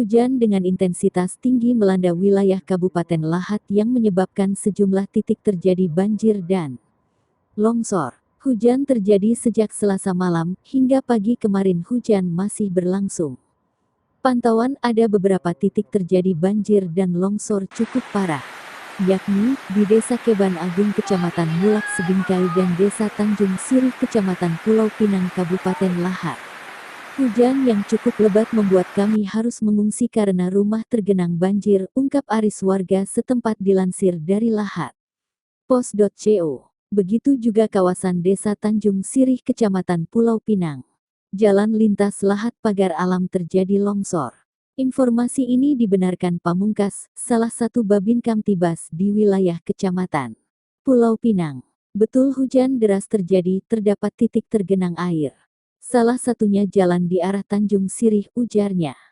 Hujan dengan intensitas tinggi melanda wilayah Kabupaten Lahat yang menyebabkan sejumlah titik terjadi banjir dan longsor. Hujan terjadi sejak Selasa malam hingga pagi kemarin hujan masih berlangsung. Pantauan ada beberapa titik terjadi banjir dan longsor cukup parah, yakni di Desa Keban Agung Kecamatan Mulak Sebingkai dan Desa Tanjung Sirih Kecamatan Pulau Pinang Kabupaten Lahat. Hujan yang cukup lebat membuat kami harus mengungsi karena rumah tergenang banjir, ungkap Aris warga setempat dilansir dari Lahat. Pos.co. Begitu juga kawasan Desa Tanjung Sirih Kecamatan Pulau Pinang. Jalan lintas Lahat pagar alam terjadi longsor. Informasi ini dibenarkan Pamungkas, salah satu Babin Kamtibas di wilayah Kecamatan Pulau Pinang. Betul hujan deras terjadi, terdapat titik tergenang air. Salah satunya jalan di arah Tanjung Sirih, ujarnya.